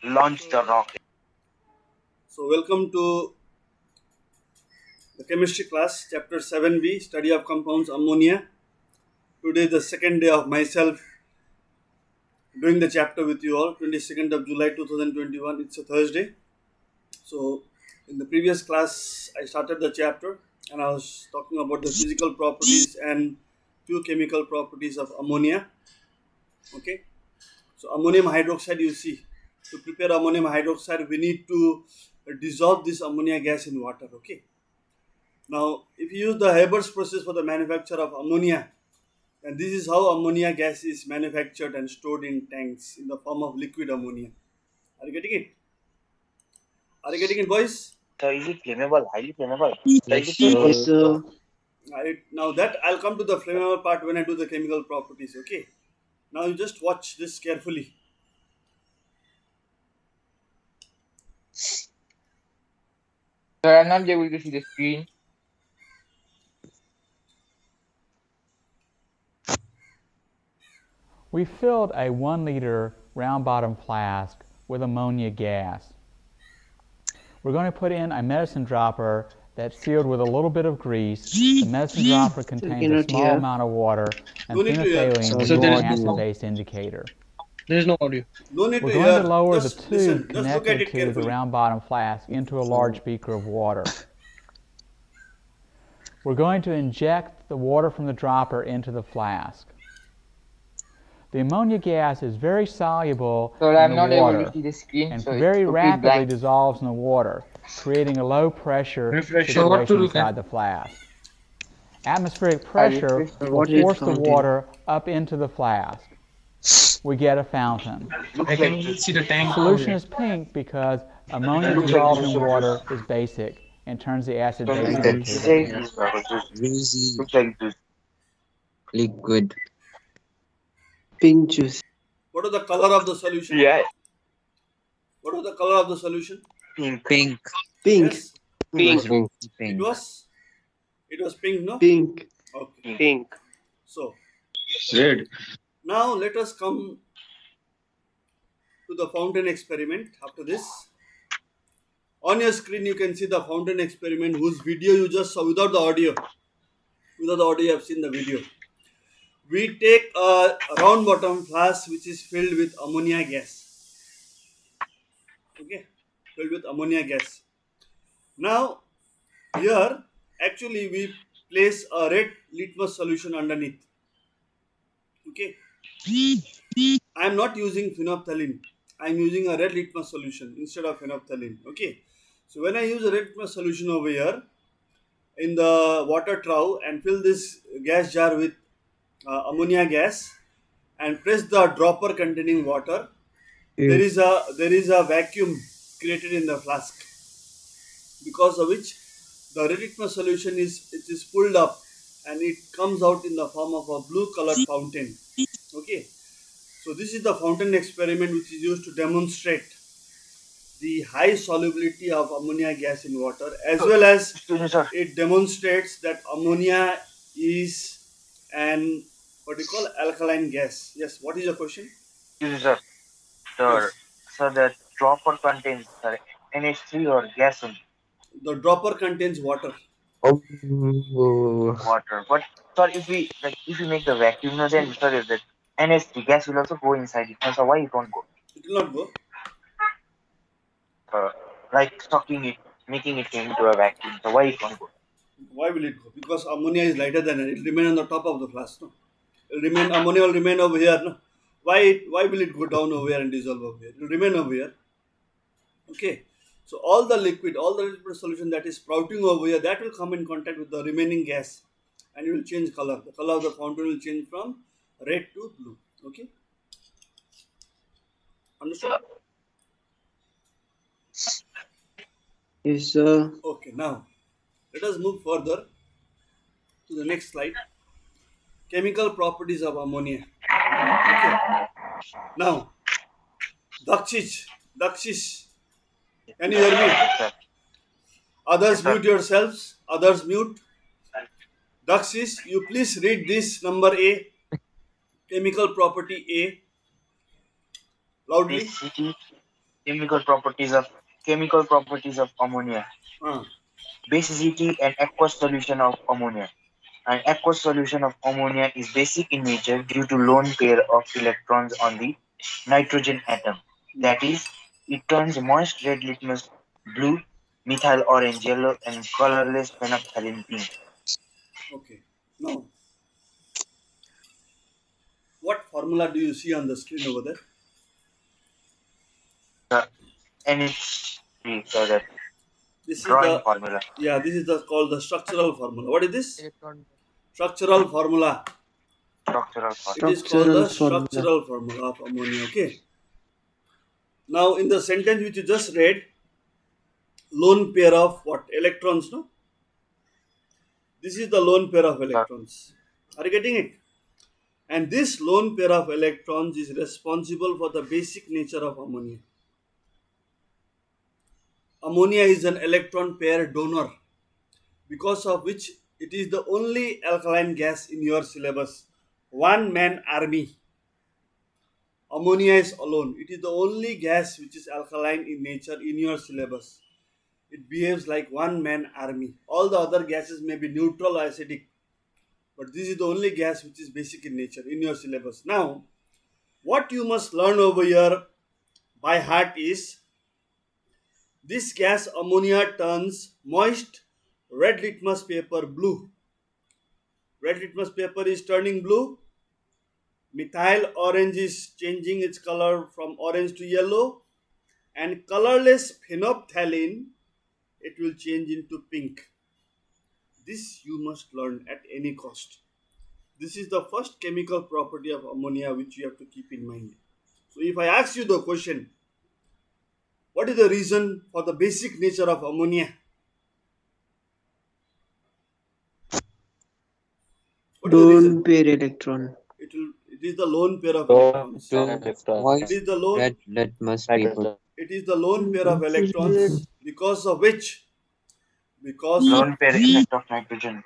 launch the rocket. So, welcome to the chemistry class, chapter 7b, study of compounds ammonia. Today, is the second day of myself doing the chapter with you all, 22nd of July 2021. It's a Thursday. So, in the previous class, I started the chapter and I was talking about the physical properties and few chemical properties of ammonia. Okay, so ammonium hydroxide, you see, to prepare ammonium hydroxide, we need to dissolve this ammonia gas in water. Okay. Now, if you use the Haber's process for the manufacture of ammonia, and this is how ammonia gas is manufactured and stored in tanks in the form of liquid ammonia. Are you getting it? Are you getting it, boys? So is it flammable? Highly flammable? Yes, Yes, sir. Now that I'll come to the flammable part when I do the chemical properties. Okay. Now you just watch this carefully. Sir, I'm not able to see the screen. We filled a 1 liter round bottom flask with ammonia gas. We're going to put in a medicine dropper that's sealed with a little bit of grease. The medicine dropper contains a small amount of water, and phenolphthalein is an acid-based indicator. There is no audio. No need We're to going hear. to lower the Just tube listen. Just look at connected it to the carefully. round bottom flask into a large beaker of water. We're going to inject the water from the dropper into the flask. The ammonia gas is very soluble Sir, in I'm the not able water to see the screen, and so it's very complete rapidly blank. dissolves in the water, creating a low pressure Refresh. situation inside the flask. Atmospheric pressure refresh. will force the water up into the flask. We get a fountain. I can see the tank. Solution is pink because ammonia dissolved in water is basic and turns the acid base Looks indicator. like this. Greasy Looks like this. liquid. Pink juice. What is the color of the solution? Yeah. What was the color of the solution? Pink. Pink. Pink. Yes. Pink. It Pink. was pink, no? Pink. Okay. Pink. So Red. now let us come to the fountain experiment after this. On your screen you can see the fountain experiment whose video you just saw without the audio. Without the audio you have seen the video. We take a round bottom flask which is filled with ammonia gas. Okay, filled with ammonia gas. Now here actually we place a red litmus solution underneath. Okay, I am not using phenolphthalein. I am using a red litmus solution instead of phenolphthalein. Okay, so when I use a red litmus solution over here in the water trough and fill this gas jar with ammonia gas and press the dropper containing water, there is a vacuum created in the flask, because of which the red litmus solution is pulled up and it comes out in the form of a blue colored fountain. Okay, so this is the fountain experiment which is used to demonstrate the high solubility of ammonia gas in water, as well as Excuse me, sir. it demonstrates that ammonia is an what do you call alkaline gas. Yes, what is your question? Excuse me, sir. Sir, so the dropper contains NH3 or gas in The dropper contains water. Oh. water. But sir, if we make the vacuum, then sir, that NH3 gas will also go inside it. So why it won't go? It will not go. Like sucking it, making it into a vacuum. So why it won't go? Why will it go? Because ammonia is lighter than it. It will remain on the top of the flask. No, ammonia will remain over here. No, why will it go down over here and dissolve over here? It will remain over here. Okay. So all the liquid solution that is sprouting over here, that will come in contact with the remaining gas, and it will change color. The color of the fountain will change from red to blue. Okay. Understood? Yes, sir. Okay. Now let us move further to the next slide. Chemical properties of ammonia. Okay. Now, Dakshish, can you hear me? Yes, sir. Others mute yourselves. Others mute. Dakshish, you please read this number A, chemical property A, loudly. Basicity, chemical properties of ammonia. Ah, Basicity and aqueous solution of ammonia. An aqueous solution of ammonia is basic in nature due to lone pair of electrons on the nitrogen atom. That is, it turns moist red litmus blue, methyl orange yellow, and colorless phenolphthalein pink. okay. Now, what formula do you see on the screen over there? And it's that This is drawing the formula. this is the called the structural formula. What is this? Electron. Structural formula. Structural It is called the Structural formula. structural formula of ammonia. Okay. Now, in the sentence which you just read, lone pair of what? Electrons, no? This is the lone pair of electrons. Are you getting it? And this lone pair of electrons is responsible for the basic nature of ammonia. Ammonia is an electron pair donor, because of which it is the only alkaline gas in your syllabus. One man army. Ammonia is alone. It is the only gas which is alkaline in nature in your syllabus. It behaves like one man army. All the other gases may be neutral or acidic, but this is the only gas which is basic in nature in your syllabus. Now, what you must learn over here by heart is this gas ammonia turns moist red litmus paper blue. Red litmus paper is turning blue. Methyl orange is changing its color from orange to yellow. And colorless phenolphthalein, it will change into pink. This you must learn at any cost. This is the first chemical property of ammonia which you have to keep in mind. So if I ask you the question, what is the reason for the basic nature of ammonia? What is the reason? Lone pair electron. It is the lone pair of electrons. It Moist is the lone red litmus paper. it is the lone pair of electrons because of which Lone pair effect of nitrogen.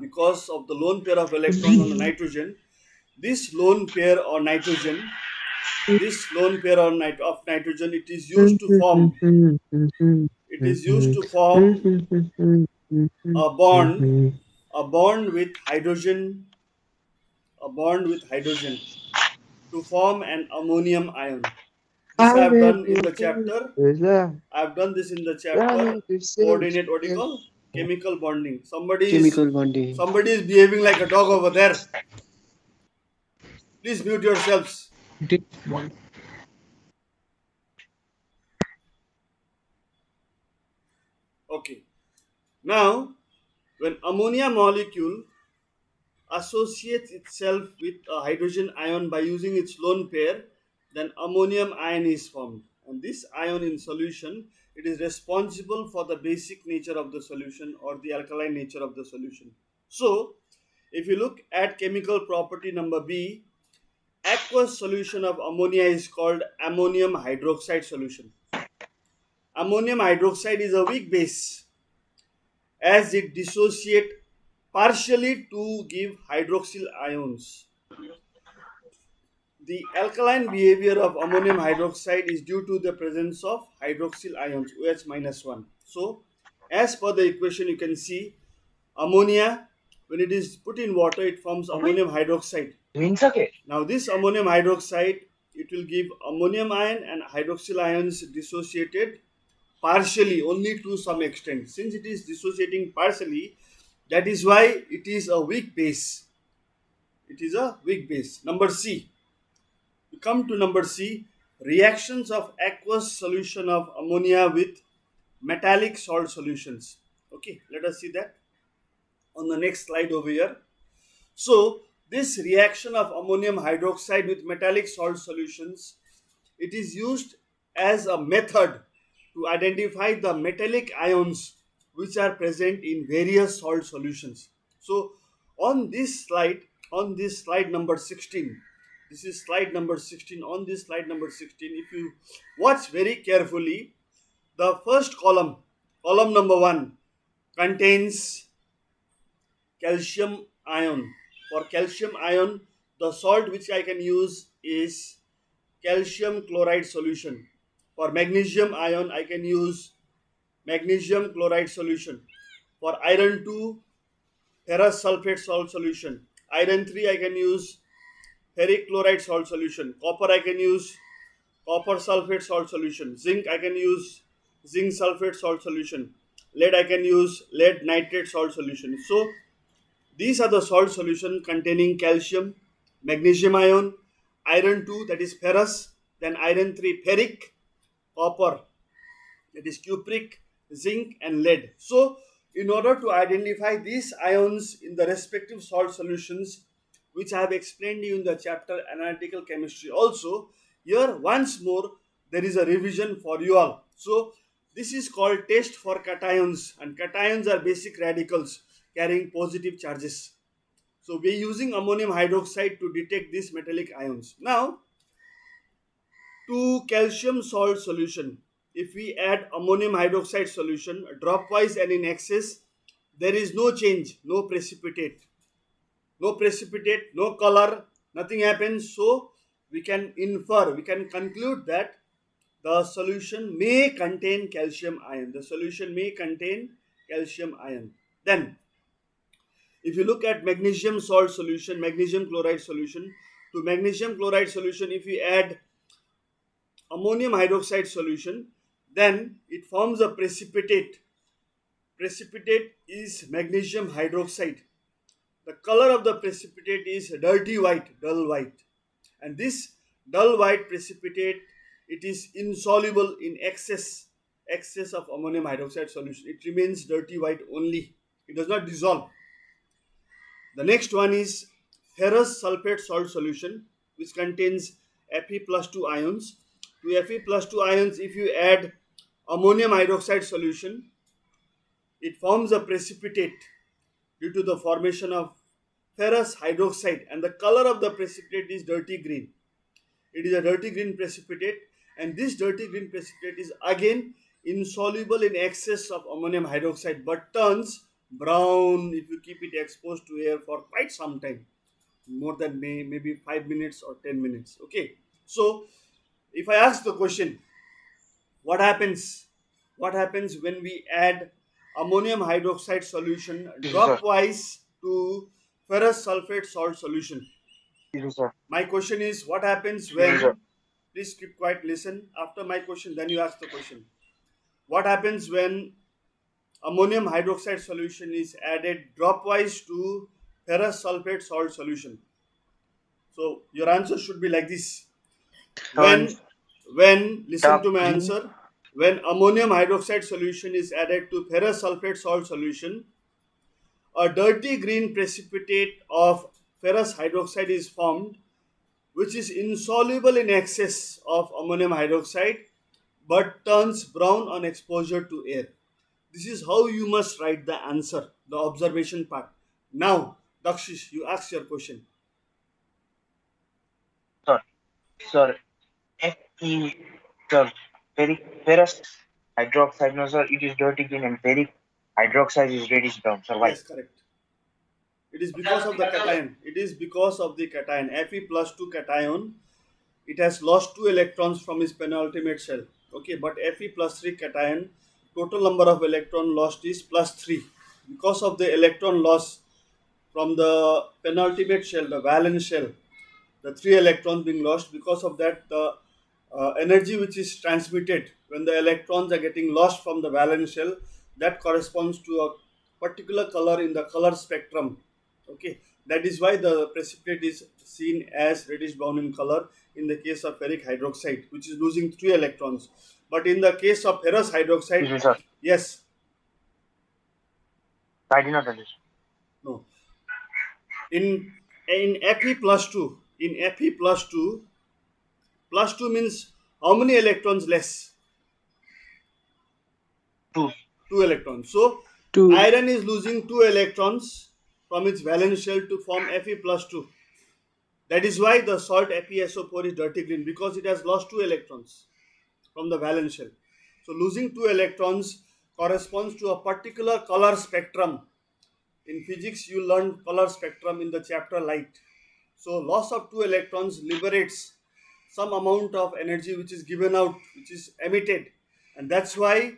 because of the lone pair of electrons on the nitrogen, this lone pair on nitrogen, of nitrogen, it is used to form a bond with hydrogen to form an ammonium ion. This I have done in the chapter. I have done this in the chapter. Coordinate, what do you call? Chemical bonding. Chemical bonding. Somebody is behaving like a dog over there. Please mute yourselves. Okay. Now, when ammonia molecule associates itself with a hydrogen ion by using its lone pair, then ammonium ion is formed. And this ion in solution, it is responsible for the basic nature of the solution or the alkaline nature of the solution. So, if you look at chemical property number B, aqueous solution of ammonia is called ammonium hydroxide solution. Ammonium hydroxide is a weak base as it dissociates partially to give hydroxyl ions. The alkaline behavior of ammonium hydroxide is due to the presence of hydroxyl ions, OH-1. So, as per the equation, you can see ammonia, when it is put in water, it forms ammonium hydroxide. Now, this ammonium hydroxide, it will give ammonium ion and hydroxyl ions dissociated partially, only to some extent. Since it is dissociating partially, that is why it is a weak base. It is a weak base. Number C. We come to number C. Reactions of aqueous solution of ammonia with metallic salt solutions. Okay, let us see that on the next slide over here. So, this reaction of ammonium hydroxide with metallic salt solutions, it is used as a method to identify the metallic ions which are present in various salt solutions. So, on this slide number 16, this is slide number 16. On this slide number 16, if you watch very carefully, the first column number 1, contains calcium ion. For calcium ion, the salt which I can use is calcium chloride solution. For magnesium ion, I can use magnesium chloride solution. For iron 2, ferrous sulfate salt solution. Iron 3, I can use ferric chloride salt solution. Copper, I can use copper sulfate salt solution. Zinc, I can use zinc sulfate salt solution. Lead, I can use lead nitrate salt solution. So these are the salt solution containing calcium, magnesium ion, iron 2, that is ferrous, then iron 3 ferric, copper, that is cupric, zinc, and lead. So in order to identify these ions in the respective salt solutions, which I have explained to you in the chapter analytical chemistry also, here once more there is a revision for you all. So this is called test for cations, and cations are basic radicals carrying positive charges. So we are using ammonium hydroxide to detect these metallic ions. Now, to calcium salt solution, if we add ammonium hydroxide solution dropwise and in excess, there is no change, no precipitate, no color, nothing happens. So we can infer, we can conclude that the solution may contain calcium ion. The solution may contain calcium ion. Then, if you look at magnesium salt solution, magnesium chloride solution, to magnesium chloride solution, if you add ammonium hydroxide solution, then it forms a precipitate. Precipitate is magnesium hydroxide. The color of the precipitate is dirty white, dull white. And this dull white precipitate, it is insoluble in excess of ammonium hydroxide solution. It remains dirty white only. It does not dissolve. The next one is ferrous sulfate salt solution, which contains Fe plus 2 ions. To Fe plus 2 ions, if you add ammonium hydroxide solution, it forms a precipitate due to the formation of ferrous hydroxide, and the color of the precipitate is dirty green. It is a dirty green precipitate, and this dirty green precipitate is again insoluble in excess of ammonium hydroxide but turns brown if you keep it exposed to air for quite some time, more than maybe 5 minutes or 10 minutes. Okay, so if I ask the question, what happens when we add ammonium hydroxide solution Yes, sir. dropwise to ferrous sulfate salt solution? Yes, sir. My question is, what happens Yes, when, sir. please keep quiet, listen after my question, then you ask the question. What happens when ammonium hydroxide solution is added dropwise to ferrous sulfate salt solution? So your answer should be like this. Turns When listen dark to my green. answer, when ammonium hydroxide solution is added to ferrous sulfate salt solution, a dirty green precipitate of ferrous hydroxide is formed, which is insoluble in excess of ammonium hydroxide but turns brown on exposure to air. This is how you must write the answer, the observation part. Now, Dakshish, you ask your question. Sir, sir, Fe, sir, ferrous hydroxide, no, sir, it is dirty green, and ferric hydroxide is reddish brown. Sir, why? Yes, correct. It is because of the cation. It is because of the cation. Fe plus 2 cation, it has lost 2 electrons from its penultimate shell. Okay, but Fe plus 3 cation, total number of electron lost is plus 3. Because of the electron loss from the penultimate shell, the valence shell, the 3 electrons being lost, because of that, the energy which is transmitted when the electrons are getting lost from the valence shell, that corresponds to a particular color in the color spectrum. Okay, that is why the precipitate is seen as reddish brown in color in the case of ferric hydroxide, which is losing 3 electrons. But in the case of ferrous hydroxide, Yes, sir. yes, I did not understand. no. In Fe plus 2, plus 2 means how many electrons less? 2. 2 electrons. So 2. iron is losing 2 electrons from its valence shell to form Fe plus 2. That is why the salt FeSO4 is dirty green, because it has lost 2 electrons from the valence shell. So losing 2 electrons corresponds to a particular color spectrum. In physics, you learn color spectrum in the chapter light. So loss of 2 electrons liberates some amount of energy which is given out, which is emitted, and that's why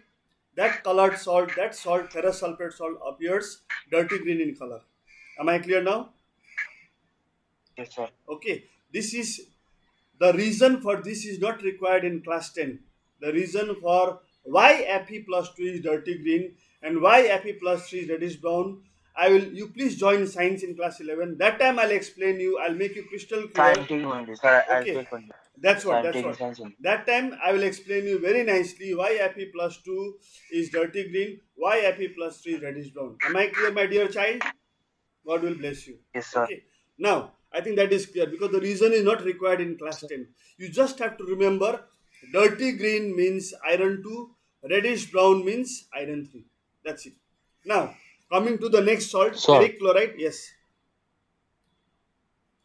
that colored salt, that salt, ferrous sulfate salt, appears dirty green in color. Am I clear now? Yes, sir. Okay, this is the reason for this is not required in class 10. The reason for why Fe plus 2 is dirty green and why Fe plus 3 is reddish brown, you please join science in class 11. That time I'll explain you, I'll make you crystal So I'm clear. taking only, sir. I'll Okay, take only. that's So what, I'm that's taking what. science only. That time I will explain you very nicely why Fe plus 2 is dirty green, why Fe plus 3 is reddish brown. Am I clear, my dear child? God will bless you. Yes, sir. Okay. Now, I think that is clear because the reason is not required in class 10. You just have to remember dirty green means iron 2, reddish brown means iron 3. That's it. Now, coming to the next salt, Sir. ferric chloride. Yes.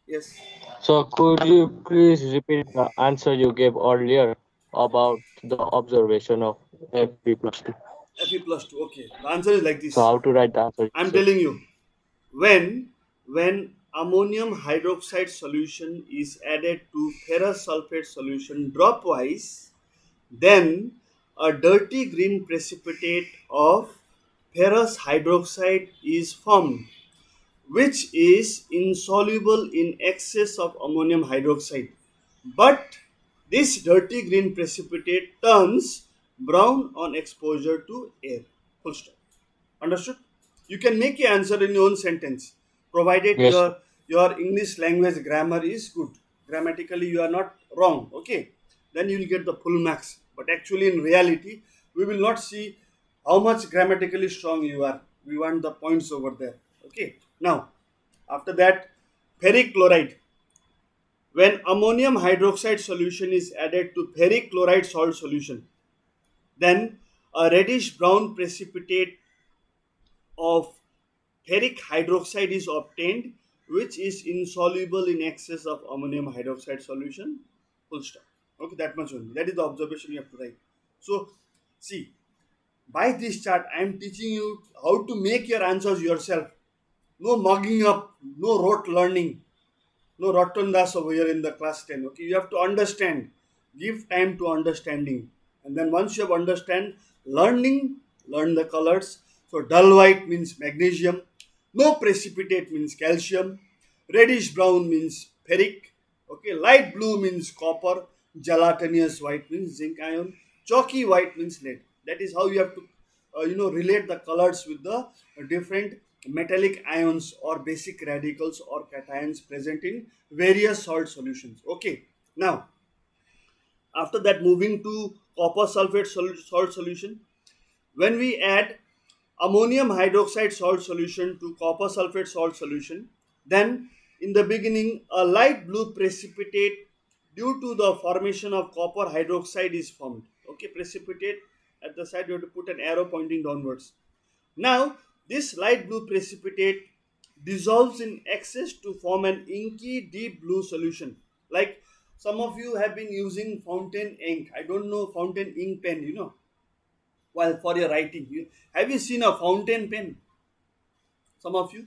Yes. So could you please repeat the answer you gave earlier about the observation of Fe plus 2? Fe plus 2. Okay. The answer is like this. So how to write the answer? I'm telling you. When ammonium hydroxide solution is added to ferrous sulfate solution dropwise, then a dirty green precipitate of ferrous hydroxide is formed, which is insoluble in excess of ammonium hydroxide. But this dirty green precipitate turns brown on exposure to air. Full stop. Understood? You can make your answer in your own sentence, provided Yes. your English language grammar is good. Grammatically, you are not wrong. Okay, then you will get the full marks. But actually, in reality, we will not see how much grammatically strong you are. We want the points over there. Okay. Now, after that, ferric chloride. When ammonium hydroxide solution is added to ferric chloride salt solution, then a reddish brown precipitate of ferric hydroxide is obtained, which is insoluble in excess of ammonium hydroxide solution. Full stop. Okay, that much only. That is the observation you have to write. So, see, by this chart, I am teaching you how to make your answers yourself. No mugging up, no rote learning, no rotundas over here in the class 10. Okay, you have to understand. Give time to understanding. And then once you have understand, learn the colors. So dull white means magnesium, no precipitate means calcium, reddish brown means ferric, okay, light blue means copper, gelatinous white means zinc ion, chalky white means lead. That is how you have to relate the colors with the different metallic ions or basic radicals or cations present in various salt solutions. Okay, now after that, moving to copper sulfate salt solution. When we add ammonium hydroxide salt solution to copper sulfate salt solution, then in the beginning a light blue precipitate due to the formation of copper hydroxide is formed. Okay, precipitate at the side you have to put an arrow pointing downwards. Now this light blue precipitate dissolves in excess to form an inky deep blue solution. Like some of you have been using fountain ink. I don't know fountain ink pen, while for your writing. Have you seen a fountain pen? Some of you?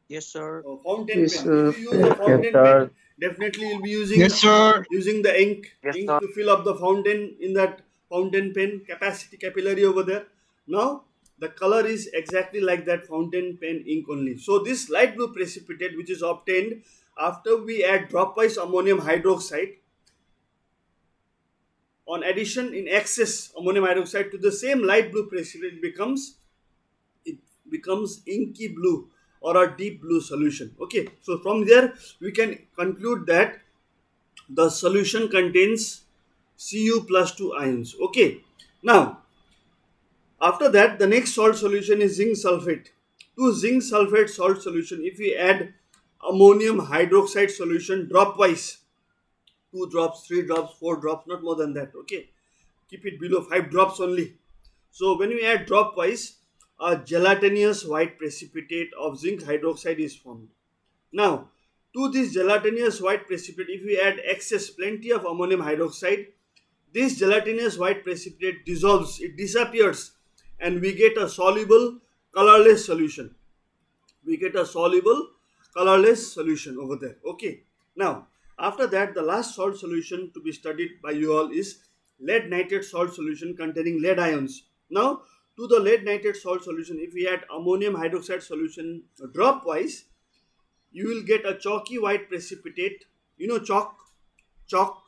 Yes, sir. Fountain Yes, pen. sir. If you use a fountain sir. pen, definitely you'll be using the ink, Yes, ink sir. to fill up the fountain in that fountain pen capillary over there. Now the color is exactly like that fountain pen ink only. So this light blue precipitate, which is obtained after we add dropwise ammonium hydroxide, on addition in excess ammonium hydroxide to the same light blue precipitate, it becomes inky blue or a deep blue solution. Okay, so from there we can conclude that the solution contains Cu plus 2 ions. Okay, now after that the next salt solution is zinc sulfate. To zinc sulfate salt solution, if we add ammonium hydroxide solution dropwise, 2 drops, 3 drops, 4 drops, not more than that. Okay, keep it below 5 drops only. So when we add dropwise, a gelatinous white precipitate of zinc hydroxide is formed. Now to this gelatinous white precipitate, if we add excess plenty of ammonium hydroxide, this gelatinous white precipitate dissolves, it disappears, and we get a soluble colorless solution. We get a soluble colorless solution over there. Okay, now After that, the last salt solution to be studied by you all is lead nitrate salt solution containing lead ions. Now, to the lead nitrate salt solution, if we add ammonium hydroxide solution drop wise, you will get a chalky white precipitate. You know chalk? Chalk.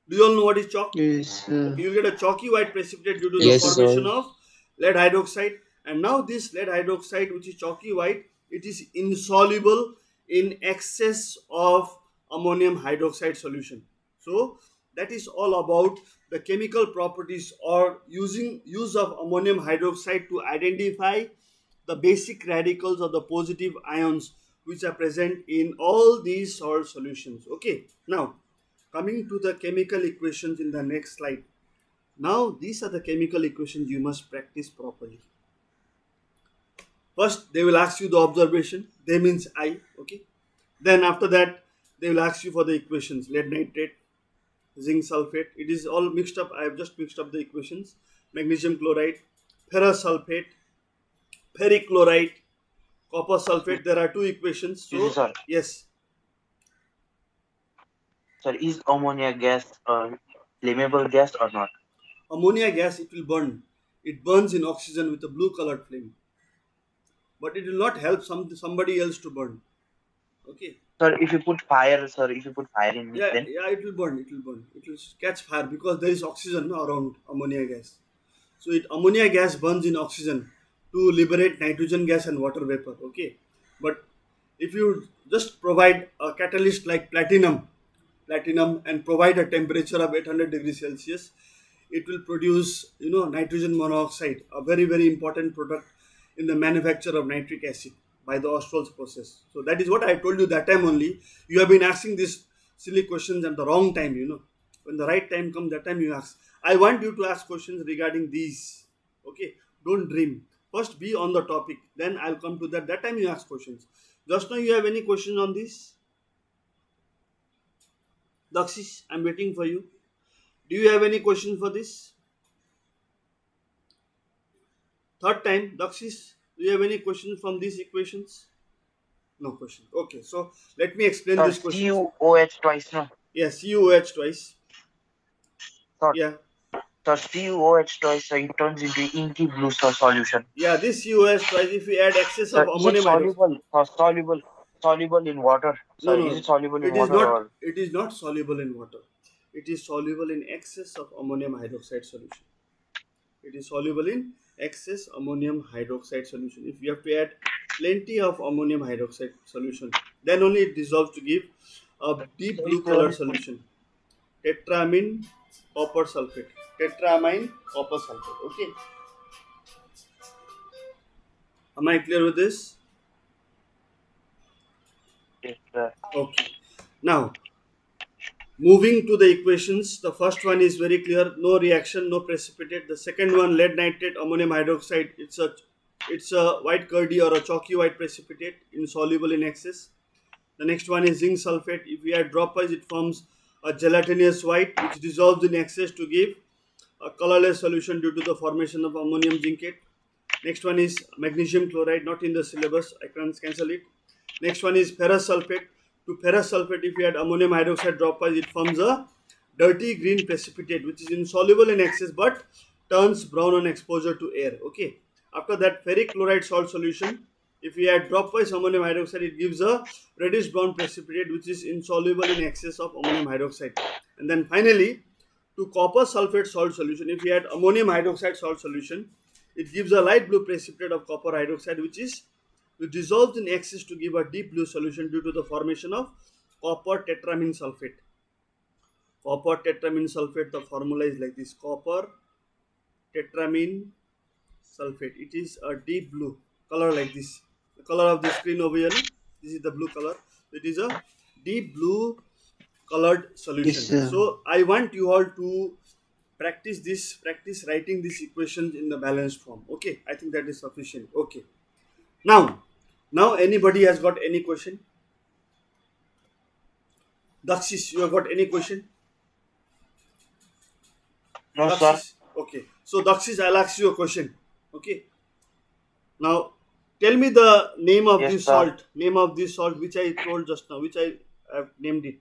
Do you all know what is chalk? Yes, sir. You will get a chalky white precipitate due to the Yes, formation sir. of lead hydroxide. And now this lead hydroxide, which is chalky white, it is insoluble in excess of ammonium hydroxide solution. So that is all about the chemical properties or use of ammonium hydroxide to identify the basic radicals or the positive ions which are present in all these salt solutions. Okay, now coming to the chemical equations in the next slide. Now these are the chemical equations you must practice properly. First they will ask you the observation, they means I, okay. Then after that they will ask you for the equations, lead nitrate, zinc sulfate, it is all mixed up. I have just mixed up the equations. Magnesium chloride, ferrous sulfate, ferric chloride, copper sulfate, there are two equations. This is So all. yes, Sir, is ammonia gas a flammable gas or not? ammonia gas, it will burn. It burns in oxygen with a blue colored flame, but it will not help somebody else to burn. Okay. Sir, if you put fire, sir, if you put fire in it, Yeah, then yeah, it will burn. It will burn. It will catch fire because there is oxygen around ammonia gas. So ammonia gas burns in oxygen to liberate nitrogen gas and water vapor. Okay, but if you just provide a catalyst like platinum, and provide a temperature of 800 degrees Celsius, it will produce nitrogen monoxide, a very very important product in the manufacture of nitric acid by the Ostwald's process. So that is what I told you that time only. You have been asking these silly questions at the wrong time. When the right time comes, that time you ask. I want you to ask questions regarding these. Okay, don't dream. First be on the topic, then I'll come to that. That time you ask questions. Just now you have any questions on this? Dakshish, I'm waiting for you. Do you have any questions for this? Third time, Dakshish, do you have any questions from these equations? No question. Okay, so let me explain sir, these questions. CuOH twice, no? Yes, CuOH twice. Sir, Yeah, sir, CuOH twice, sir, it turns into inky blue solution. yeah. This CuOH twice, if we add excess Sir, of is it ammonium hydroxide. soluble or soluble in water? No, Sir, no, is it soluble in it is water not. or It is not soluble in water. It is soluble in excess of ammonium hydroxide solution. It is soluble in excess ammonium hydroxide solution. If you have to add plenty of ammonium hydroxide solution, then only it dissolves to give a deep blue color solution. Tetramine copper sulfate. Tetramine copper sulfate. Okay. Am I clear with this? Okay. Now, moving to the equations, the first one is very clear: no reaction, no precipitate. The second one, lead nitrate, ammonium hydroxide. It's a white curdy or a chalky white precipitate, insoluble in excess. The next one is zinc sulfate. If we add dropwise, it forms a gelatinous white which dissolves in excess to give a colorless solution due to the formation of ammonium zincate. Next one is magnesium chloride, not in the syllabus. I can cancel it. Next one is ferrous sulfate. To ferrous sulfate, if we add ammonium hydroxide dropwise, it forms a dirty green precipitate which is insoluble in excess but turns brown on exposure to air. Okay. After that, ferric chloride salt solution. If we add dropwise ammonium hydroxide, it gives a reddish brown precipitate which is insoluble in excess of ammonium hydroxide. And then finally, to copper sulfate salt solution, if we add ammonium hydroxide salt solution, it gives a light blue precipitate of copper hydroxide which dissolves in excess to give a deep blue solution due to the formation of copper tetramine sulfate. Copper tetramine sulfate, the formula is like this: copper tetramine sulfate. It is a deep blue color like this. The color of the screen over here, this is the blue color. It is a deep blue colored solution. Yes, sir. So I want you all to practice writing these equations in the balanced form. Okay, I think that is sufficient. Okay, now anybody has got any question? Dakshish, you have got any question? no, sir? Dakshish? Okay, so Dakshish, I'll ask you a question. Okay, now tell me the name of Yes, this sir. salt. Name of this salt which I told just now, which I I've named it.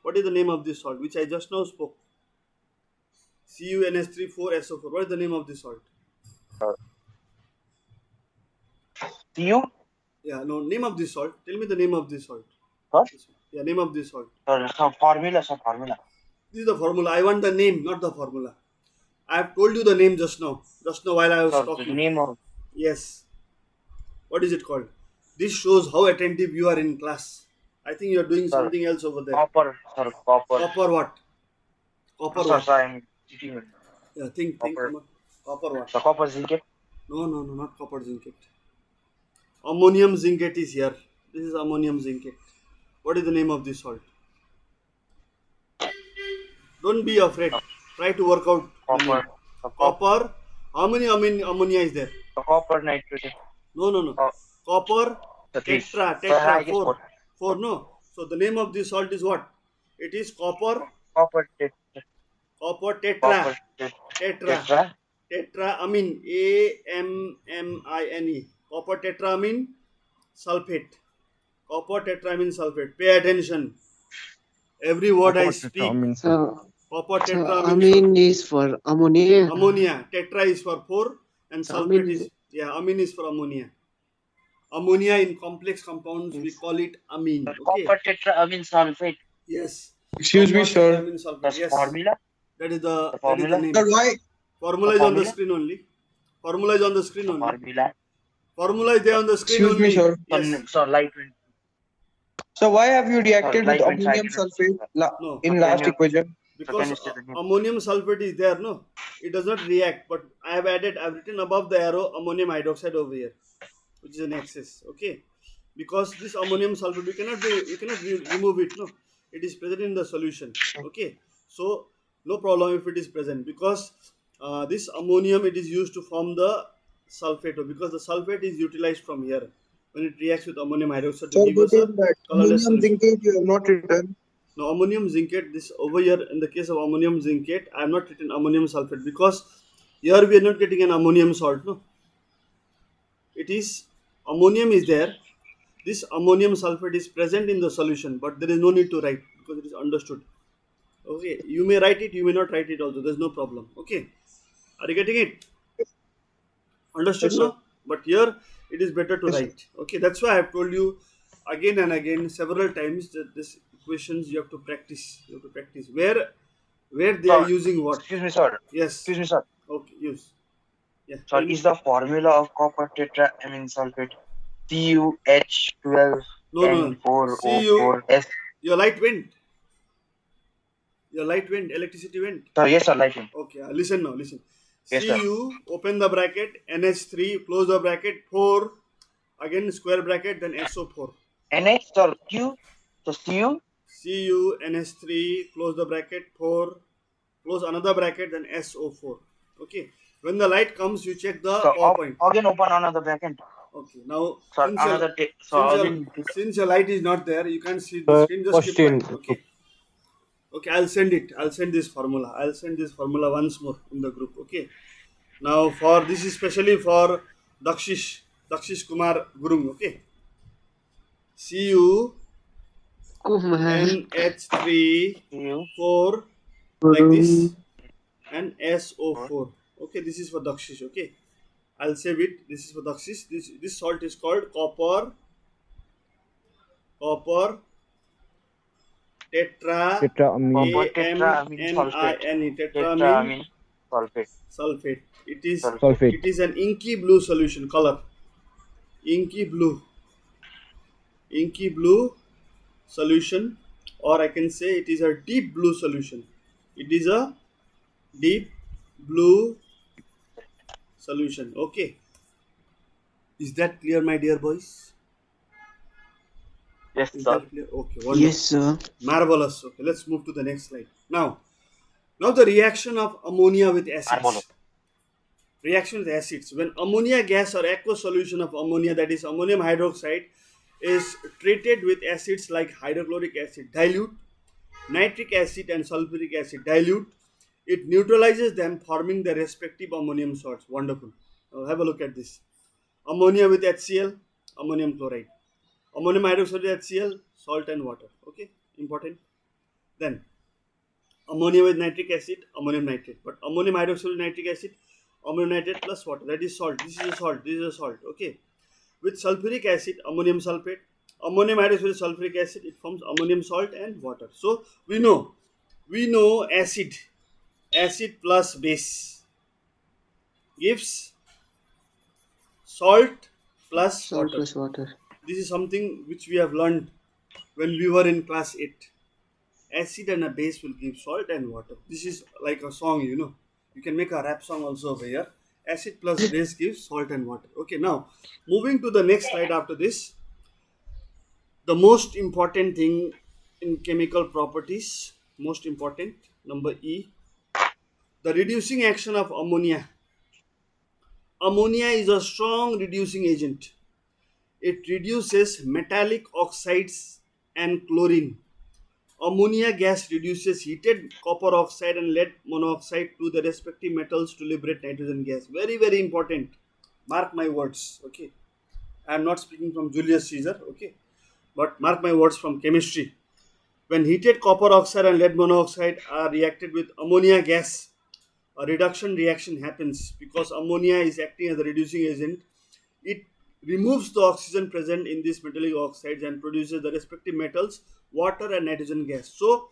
What is the name of this salt which I just now spoke? CuNH3,4SO4. What is the name of this salt? CU? Yeah, no, name of this salt. Tell me the name of this salt. What? Yeah, name of this salt. Some formula, some formula. This is the formula. I want the name, not the formula. I have told you the name just now. Just now while I was The talking. name of Yes. What is it called? This shows how attentive you are in class. I think you are doing Sir, something else over there. copper. Sir, copper. Copper what? Copper Sir, what? sir, I'm cheating with Yeah, think, copper. come on. Copper what? The copper zincate. No, not copper zincate. Ammonium zincate is here. This is ammonium zincate. What is the name of this salt? Don't be afraid. Try to work out the name. Copper. The copper. Copper. How many ammonia is there? The copper nitrogen. No. Oh, Copper. the three. Tetra. Sir, I guess Four. Four, no. So the name of this salt is what? It is copper. Copper Copper tetra. Copper Tetra. Tetraamine. AMMINE. Copper tetraamine sulfate. Copper tetraamine sulfate. Pay attention. Every word I speak. So, Copper so tetraamine. amine is for ammonia. Ammonia. Tetra is for 4 and So sulfate amine is, amine is for ammonia. Ammonia in complex compounds, we call it amine. Okay. Copper tetraamine sulfate. Yes. Excuse me, Copper sir. tetraamine sulfate. That's Yes. formula. That is the formula? name. Sir, why? Formula The is on the formula? screen only. Formula is on the screen only. Formula. Formula is there on the screen Excuse only. me, sir. Yes. So light wind. So why have you reacted with light wind ammonium cyclone. sulfate No. in So last can you- equation? Because you say the name? ammonium sulfate is there, no? It does not react, but I've written above the arrow ammonium hydroxide over here, which is an excess. Okay. Because this ammonium sulfate, you cannot remove it, no? It is present in the solution. Okay. So no problem if it is present, because this ammonium, it is used to form the sulfate, because the sulfate is utilized from here when it reacts with ammonium hydroxide to Sir, give but us a in that colorless ammonium solution. zincate you have not written. Now ammonium zincate, this over here in the case of ammonium zincate, I have not written ammonium sulfate because here we are not getting an ammonium salt, no. It is ammonium is there. This ammonium sulfate is present in the solution, but there is no need to write because it is understood. Okay, you may write it, you may not write it also. There's no problem. Okay, are you getting it? Understood, Yes, sir. no? But here it is better to Yes, sir. write. Okay, that's why I have told you again and again several times that this equations you have to practice. You have to practice where they are Sir, using what. Excuse me, sir. Yes. Excuse me, sir. Okay. Use. Yeah. Sir, tell me. is the formula of copper tetraamine sulfate CuH12 No. N4O4S? Your light went. Your light went. Electricity went. Sir, yes, sir, light wind. Okay. Listen now. Listen. Yes, sir. Cu, open the bracket. NH3, close the bracket. 4. Again square bracket. Then SO4. NH, sir, Q. So Cu. Cu, NH3, close the bracket. 4. Close another bracket. Then SO4. Okay. When the light comes, you check the So power point. again open another bracket. Okay. Now, Sir, since your- another so again. since your light is not there, you can't see the screen. Just keep Question. quiet. Okay. Okay, I'll send it. I'll send this formula. I'll send this formula once more in the group. Okay. Now, for this is specially for Dakshish Kumar Gurung. Okay. Cu Kumar. NH3 Cu. 4 like this and SO4. Okay, this is for Dakshish. Okay. I'll save it. This is for Dakshish. This salt is called copper tetra Tetraamine. Copper tetraamine sulfate. AMNINE Tetraamine sulfate. sulfate. It is Sulfate. it is an inky blue solution color. Inky blue solution, or I can say it is a deep blue solution. It is a deep blue solution. Okay. Is that clear, my dear boys? Yes, Is sir. that clear? Okay, wonderful. Yes, sir. Marvelous. Okay, let's move to the next slide. Now the reaction of ammonia with acids. Marvelous. Reaction with acids. When ammonia gas or aqueous solution of ammonia, that is ammonium hydroxide, is treated with acids like hydrochloric acid dilute, nitric acid and sulfuric acid dilute, it neutralizes them, forming the respective ammonium salts. Wonderful. Now have a look at this. Ammonia with HCl, ammonium chloride. Ammonium hydroxide with HCl, salt and water. Okay. important. Then ammonia with nitric acid, ammonium nitrate. But ammonium hydroxide with nitric acid, ammonium nitrate plus water. That is salt. This is a salt. This is a salt. Okay. With sulfuric acid, ammonium sulfate. Ammonium hydroxide with sulfuric acid, it forms ammonium salt and water. So we know acid plus base gives salt plus Salt water. plus water. This is something which we have learned when we were in class 8. Acid and a base will give salt and water. This is like a song, you can make a rap song also over here. Acid plus base gives salt and water. Okay, now moving to the next slide after this. The most important thing in chemical properties, most important, number E, the reducing action of ammonia. Ammonia is a strong reducing agent. It reduces metallic oxides and chlorine. Ammonia gas reduces heated copper oxide and lead monoxide to the respective metals to liberate nitrogen gas. Very, very important. Mark my words. Okay. I am not speaking from Julius Caesar. Okay. But mark my words from chemistry. When heated copper oxide and lead monoxide are reacted with ammonia gas, a reduction reaction happens because ammonia is acting as a reducing agent. It removes the oxygen present in these metallic oxides and produces the respective metals, water and nitrogen gas. So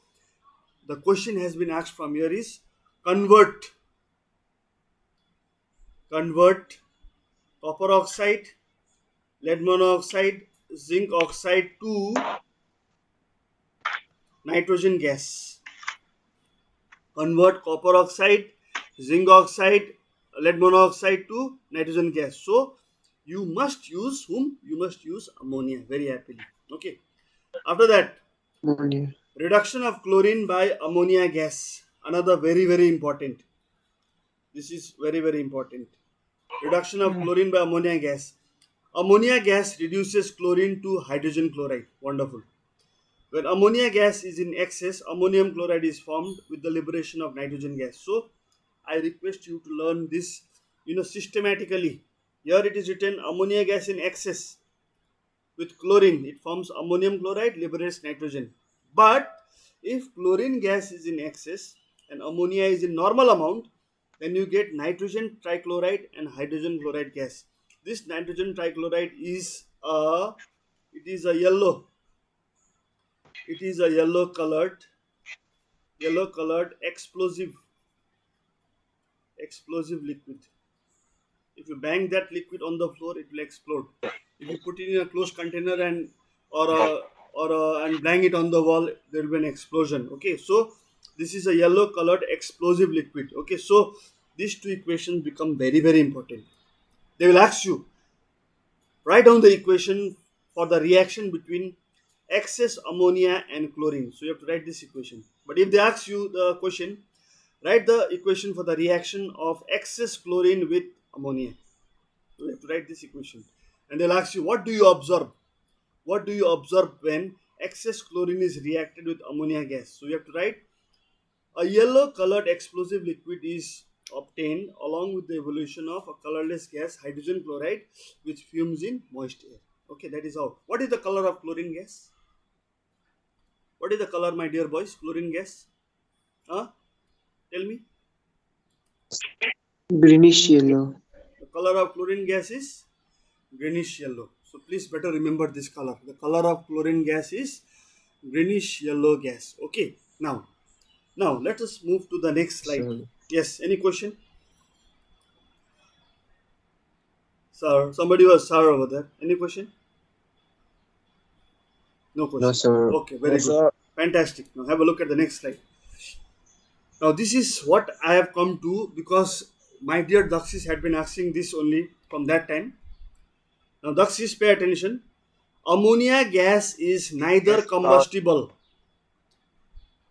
the question has been asked from here is convert copper oxide, lead monoxide, zinc oxide to nitrogen gas. Convert copper oxide, zinc oxide, lead monoxide to nitrogen gas. So you must use whom? You must use ammonia very happily. Okay. After that, Ammonia. reduction of chlorine by ammonia gas. Another very, very important. This is very, very important. Reduction of chlorine by ammonia gas. Ammonia gas reduces chlorine to hydrogen chloride. Wonderful. When ammonia gas is in excess, ammonium chloride is formed with the liberation of nitrogen gas. So I request you to learn this, systematically. Here it is written ammonia gas in excess with chlorine. It forms ammonium chloride, liberates nitrogen. But if chlorine gas is in excess and ammonia is in normal amount, then you get nitrogen trichloride and hydrogen chloride gas. This nitrogen trichloride is a yellow. It is a yellow colored explosive liquid. If you bang that liquid on the floor, it will explode. If you put it in a closed container and bang it on the wall, there will be an explosion. Okay, so this is a yellow colored explosive liquid. Okay, so these two equations become very, very important. They will ask you, write down the equation for the reaction between excess ammonia and chlorine. So you have to write this equation. But if they ask you the question, write the equation for the reaction of excess chlorine with ammonia. So you have to write this equation. And they'll ask you, what do you observe? What do you observe when excess chlorine is reacted with ammonia gas? So you have to write a yellow colored explosive liquid is obtained along with the evolution of a colorless gas, hydrogen chloride, which fumes in moist air. Okay, that is how. What is the color of chlorine gas? What is the color, my dear boys? Chlorine gas? Tell me. Greenish yellow. The color of chlorine gas is greenish yellow. So please better remember this color. The color of chlorine gas is greenish yellow gas. Okay. Now let us move to the next slide. Sir. Yes. Any question? Sir, somebody was sir over there. Any question? No question. No, sir. Okay, very good. Fantastic. Now have a look at the next slide. Now this is what I have come to because my dear Dakshis had been asking this only from that time. Now Dakshis, pay attention. Ammonia gas is neither combustible.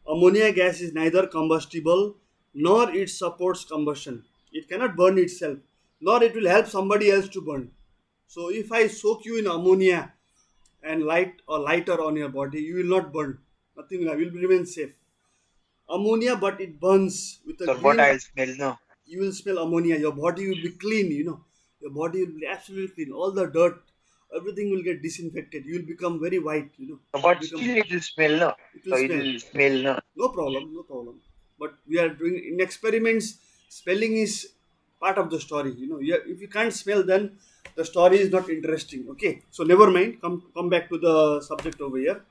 Ammonia gas is neither combustible nor it supports combustion. It cannot burn itself, nor it will help somebody else to burn. So if I soak you in ammonia and light a lighter on your body, you will not burn. Nothing will remain safe. Ammonia, but it burns with a So green. what I'll smell now? You will smell ammonia. Your body will be clean. Your body will be absolutely clean. All the dirt, everything will get disinfected. You will become very white, you know. But Become- still it will smell, no? It will So it smell. will smell, no? No problem, no problem. But we are doing in experiments. Spelling is part of the story. You know, if you can't smell, then the story is not interesting. Okay, so never mind. Come back to the subject over here.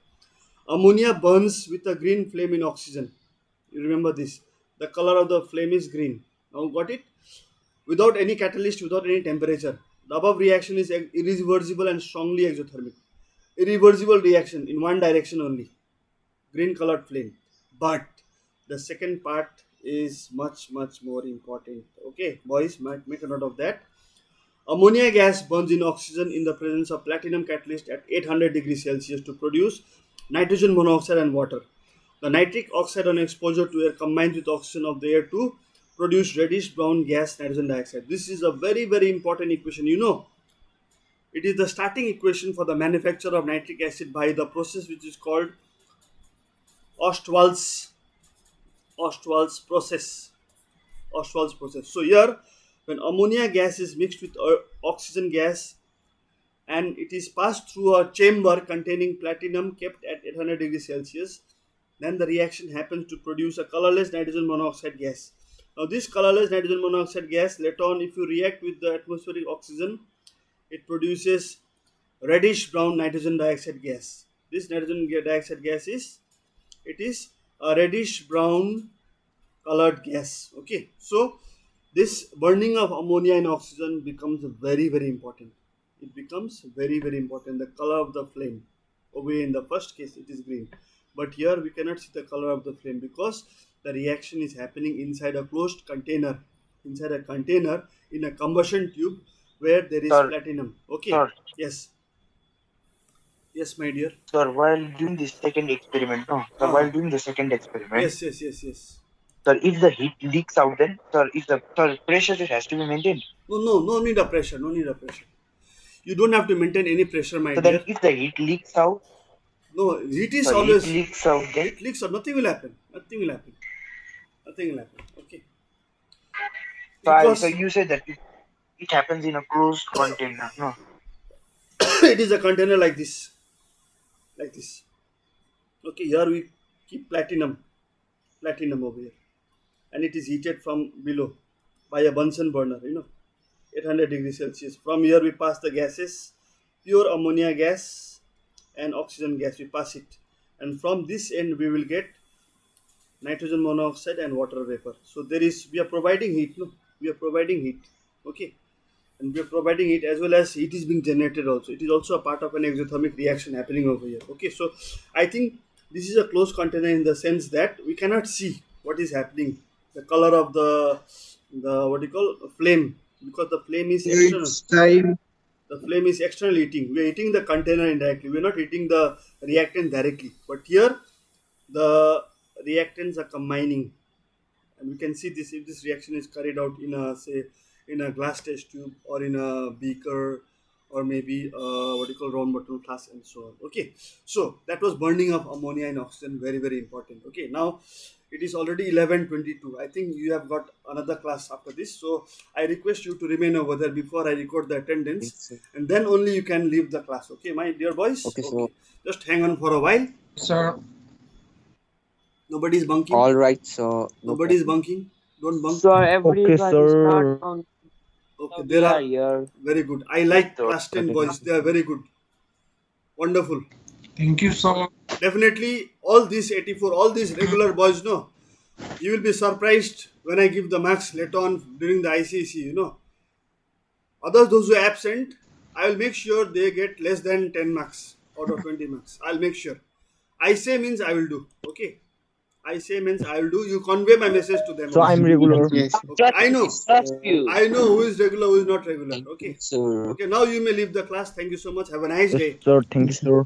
Ammonia burns with a green flame in oxygen. You remember this? The color of the flame is green. Now got it? Without any catalyst, without any temperature. The above reaction is irreversible and strongly exothermic. Irreversible reaction in one direction only. Green colored flame. But the second part is much more important. Okay, boys, make a note of that. Ammonia gas burns in oxygen in the presence of platinum catalyst at 800 degrees Celsius to produce nitrogen monoxide and water. The nitric oxide on exposure to air combines with oxygen of the air to produce reddish brown gas nitrogen dioxide. This is a very important equation. You know, it is the starting equation for the manufacture of nitric acid by the process which is called Ostwald's process. Ostwald's process. So here, when ammonia gas is mixed with oxygen gas and it is passed through a chamber containing platinum kept at 800 degrees Celsius, then the reaction happens to produce a colorless nitrogen monoxide gas. Now this colorless nitrogen monoxide gas, later on if you react with the atmospheric oxygen, it produces reddish brown nitrogen dioxide gas. This nitrogen dioxide gas is a reddish brown colored gas. Okay, so this burning of ammonia and oxygen becomes very important. It becomes very important. The color of the flame, over in the first case it is green, but here we cannot see the color of the flame because the reaction is happening inside a closed container, in a combustion tube where there is Sir. platinum. Okay. Sir. Yes, my dear. Sir, while doing the second experiment, no? Sir, while doing the second experiment, Yes. sir, if the heat leaks out, then, sir, pressure it has to be maintained. No need of pressure. You don't have to maintain any pressure, my So dear. then, if the heat leaks out, No, heat is sir, always. heat leaks out, then, It leaks out. Nothing will happen. Okay. so you said that it happens in a closed container, no? It is a container like this. Okay, here we keep platinum over here, and it is heated from below by a Bunsen burner. 800 degrees Celsius. From here we pass the gases, pure ammonia gas and oxygen gas. We pass it, and from this end we will get nitrogen monoxide and water vapor. So we are providing heat. We are providing heat. Okay. And we are providing it as well as heat is being generated also. It is also a part of an exothermic reaction happening over here. Okay, so I think this is a closed container in the sense that we cannot see what is happening, the color of the flame, because the flame is external. It's time. The flame is external heating. We are heating the container indirectly. We are not heating the reactant directly. But here the reactants are combining, and we can see this if this reaction is carried out in a glass test tube or in a beaker or maybe round bottle flask and so on. Okay, so that was burning of ammonia and oxygen, very important. Okay, now it is already 11:22. I think you have got another class after this, so I request you to remain over there before I record the attendance, and then only you can leave the class. Okay, my dear boys. Okay, sir. Just hang on for a while. Sir. Nobody is bunking. All right, sir. Nobody is bunking. Don't bunk. So everybody start on. Okay, there are here. very good. I like Sir. class 10 boys. They are very good. Wonderful. Thank you, sir. Definitely, all these 84, all these regular boys, you will be surprised when I give the marks later on during the ICC, Others, those who are absent, I will make sure they get less than 10 marks out of 20 marks. I'll make sure. I say means I will do. Okay. I say means I will do. You convey my message to them. So I'm regular. Yes. Okay. I know. Trust you. I know who is regular, who is not regular. Okay. Sir. Okay. Now you may leave the class. Thank you so much. Have a nice day. Sir, thank you, sir.